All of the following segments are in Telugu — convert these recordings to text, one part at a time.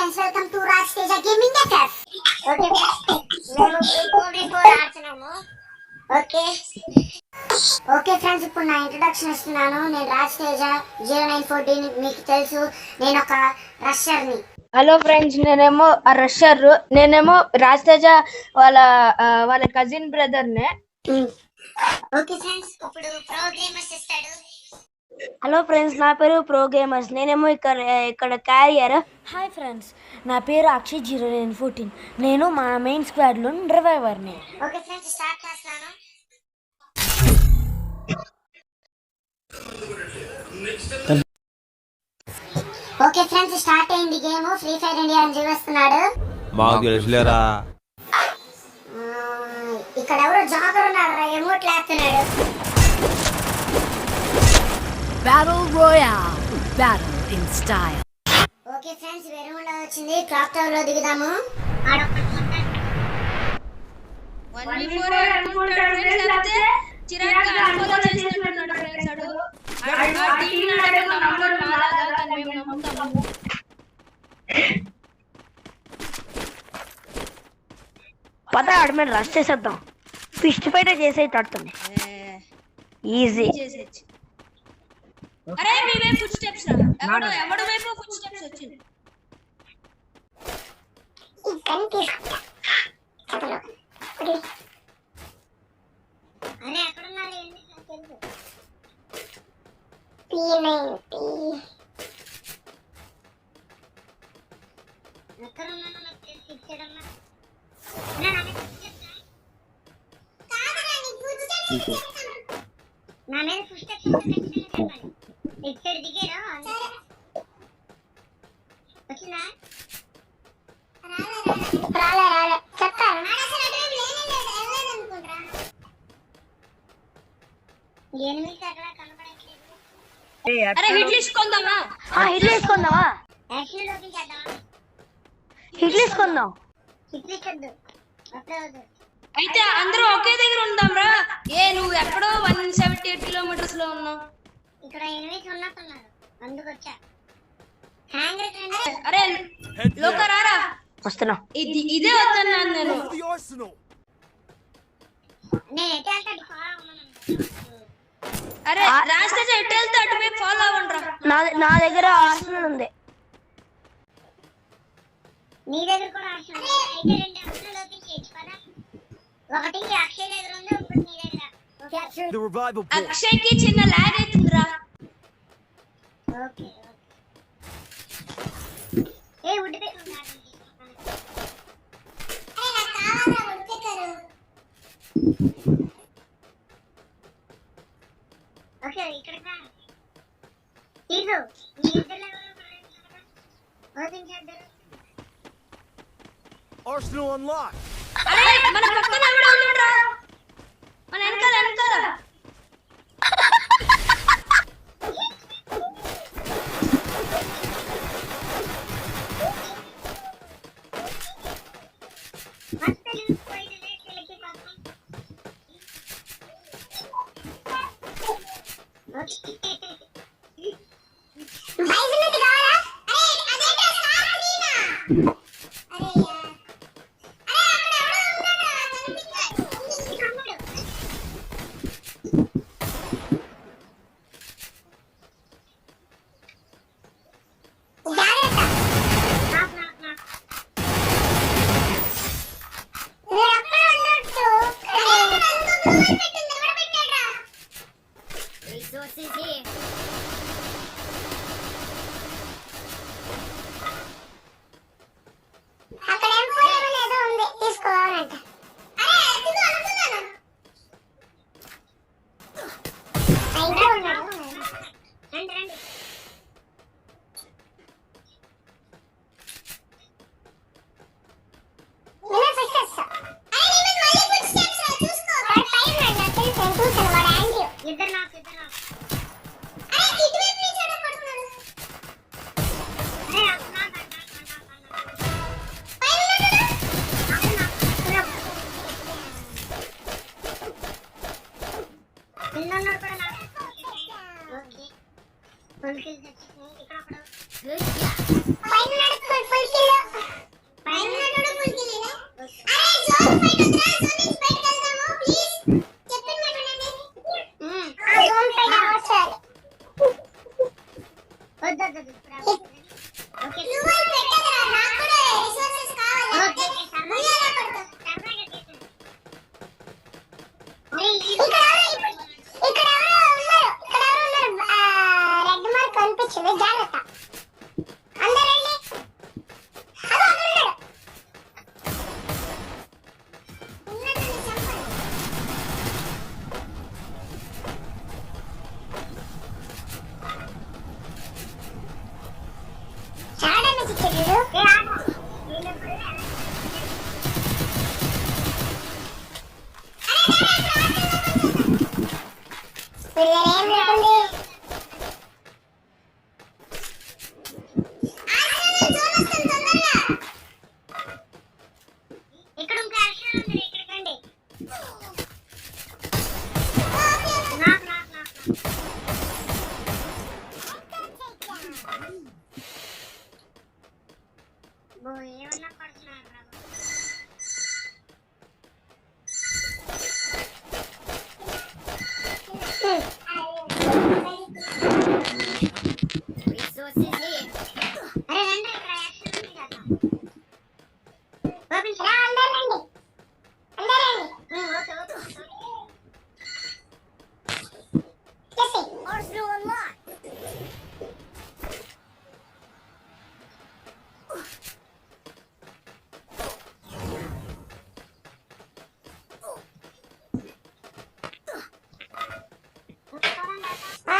Friends welcome to Raj Teja gaming FF. Okay మేము 4v4 ఆడుతున్నాము. ఓకే ఓకే ఫ్రెండ్స్, ఇప్పుడు నా ఇంట్రడక్షన్ ఇస్తున్నాను. నేను రాజ్ తేజ 0914, మీకు తెలుసు నేను ఒక రషర్ని. హలో ఫ్రెండ్స్, నేనేమో రషర్. నేనేమో రాజ్ తేజ వాళ్ళ కజిన్ బ్రదర్ నే. ఓకే ఫ్రెండ్స్, ఇప్పుడు ప్రో గేమర్స్ ఇస్తాడు. హలో ఫ్రెండ్స్, నా పేరు ప్రో గేమర్స్. నేనేమో ఇక్కడ క్యారియర్. హాయ్ ఫ్రెండ్స్, నా పేరు అక్షయ్ 0914. నేను మా మెయిన్ స్క్వాడ్లో డ్రైవర్ని. ఓకే ఫ్రెండ్స్, స్టార్ట్ చేస్తాను. ఓకే ఫ్రెండ్స్, స్టార్ట్ అయింది గేమ్. ఫ్రీ ఫైర్ ఇండియా అని చూపిస్తున్నాడు. మాకు తెలుసులేరా. ఇక్కడ ఎవరో జాకర్ ఉన్నాడు, ఎమోట్ లేస్తున్నాడు. Battle Royale, battle in style. Okay friends, వెరుముండా వచ్చింది. క్లాక్ టవర్ లో దిగుదాము. పద ఆడి మీద రష్ చేసేద్దాం. ఫిస్ట్ ఫైట్ చేసేటట్టుంది. ఈజీ. అరే మీ వైపు ఫుట్ స్టెప్స్ రా. ఎవడు వైపు ఫుట్ స్టెప్స్ వచ్చింది. ఈ గన్ తీసుకుంటా. అరే ఎక్కడ ఉన్నారు? ఏంటి తెలుసు. P90 ఎక్కడ ఉన్నానో నాకు తెలిసి ఇచ్చేడమ్మా. నా మీద ఫుట్ స్టెప్స్ చెప్పాలి. ఇచ్చాడు దిగాడు. వచ్చిందా? రాలే చెప్తాను. ఎనిమిది అక్కడ కనపడట్లేదు. అరే హిట్ లిస్ట్ కొందామా? హిట్ వేసుకుందామా? యాక్చువల్ లోకి చేద్దామా? హిట్ వేసుకుందాం. ఇప్పించద్దు అప్పుడే వద్దు. అయితే అందరూ ఒకే దగ్గర ఉందాం రా. నువ్వు ఎక్కడో 178 కిలోమీటర్స్ లో ఉన్నావు. ఇక్కడ ఎనిమిది ఉన్నట్టున్నారు, అందుకు వచ్చా. హ్యాంగర్ అరే లోక రారా. వస్తున్నా. ఇదే వద్దన్నాను నేను. నేను ఎటు వెళ్తాడు ఫాలో ఉన్నాను. అరే రాజ్ తేజ ఎటు వెళ్తే అటువైపు ఫాలో అవ్వండి రా. నా దగ్గర ఆర్సనల్ ఉంది. నీ దగ్గర కూడా ఆప్షన్ ఉంది. అయితే రెండు ఆప్షన్లు ఓపెన్ చేయొచ్చు కదా. ఒకటి అక్షయ్ దగ్గర ఉంది, ఒకటి నీ దగ్గర. అక్షయ్ కి చిన్న లాగ్ అవుతుందిరా. ఓకే వుడ్ పిక్ ఉన్నాడు. నాకు కావాలా వుడ్ పిక్కరు? ఓకే ఇక్కడ తీసు. మీ ఇద్దరు ఓపెన్ చేద్దారు. Arsenal unlocked. అరే మన పక్కన ఎవడో ఉన్నాడురా. మన వెనకాల చూడు. వీళ్ళేం లేకుంది. ఇక్కడ ఇంకో యాక్షన్ ఉంది, ఇక్కడికి రండి. ఏమన్నా పడుతున్నారు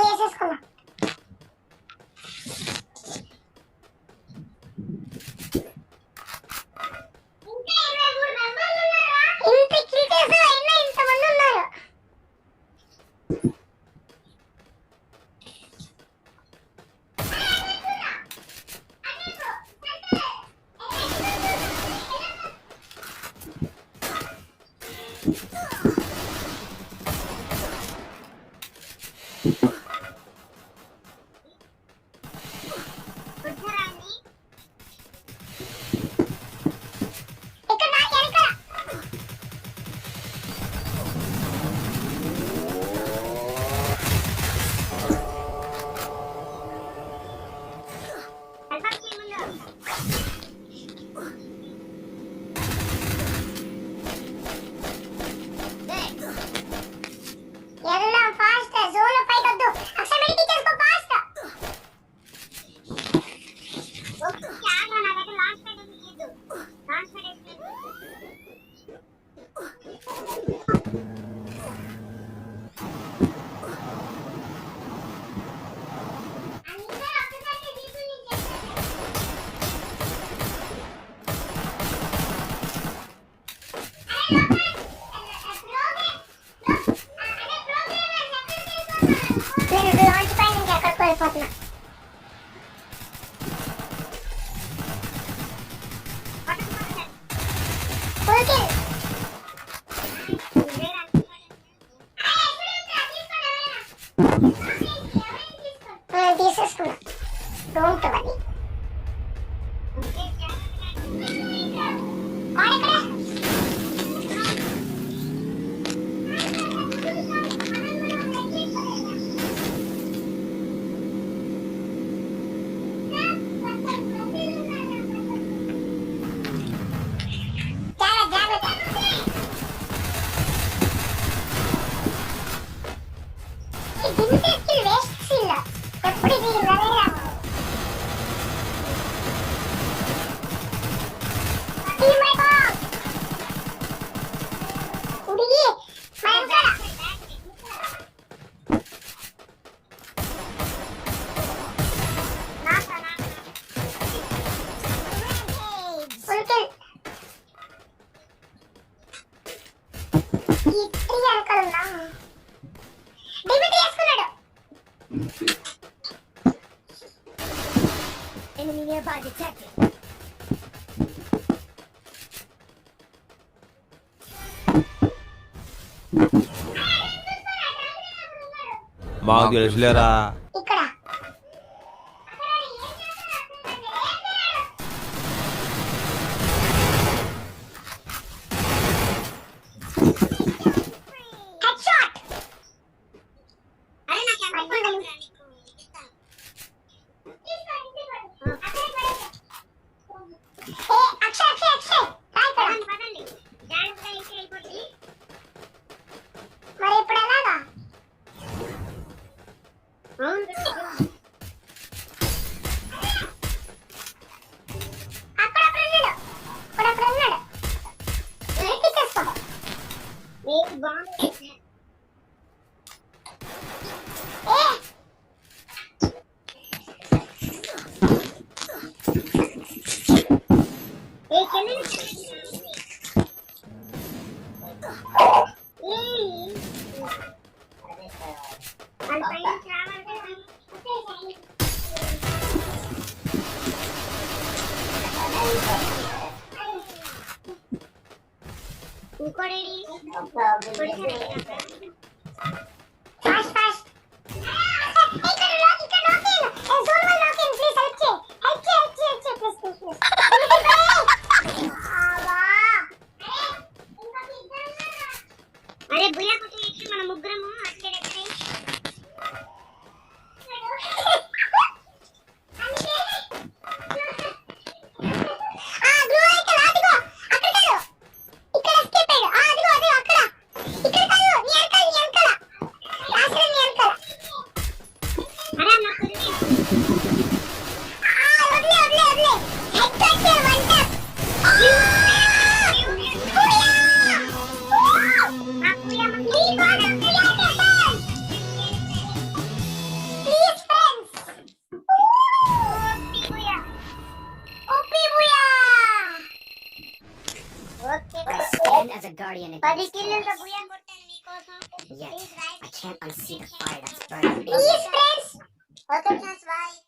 తీసేసుకున్నా. ఇంత కిల్టర్స్ అయినా ఇంతమంది ఉన్నారు. ఇక్కడ నా వెనక ఎల్లా ఫాస్ట్ జోన్ ఫైట్ వద్దు. అక్షయ్ మెడికి చేసుకో ఫాస్ట్. ఓకే ఆగా నా దగ్గర లాంచ్ ప్యాడ్ ఉంది ఇద్దు. లాంచ్ ప్యాడ్ వేసుకో. అందరూ ఒక్కసారి తీసుకుని చేస్తారు. నేను లాంచ్ పై నుంచి ఎక్కడికి వెళ్ళిపోతున్నా. ఓకే తీసేసుకున్నా. Don't worry. ఎప్పుడు ఇది ఇవ్వలేరా? Enemy nearby detected. మాకు తెలుసులేరా. ఇక్కడ హెడ్షాట్. అరే నాకు అర్థం కాదు. మరి ఇప్పుడు ఎలాగా? అవును అరే భూయా కొంచెం ఇచ్చి మన ముగ్గురము అక్కడెక్కడే As a guardian Buddy, against kill chaos. the Booyah button, Nikos. Yet, I can't unsee the fire that's burning. Please, friends. Okay, friends, bye.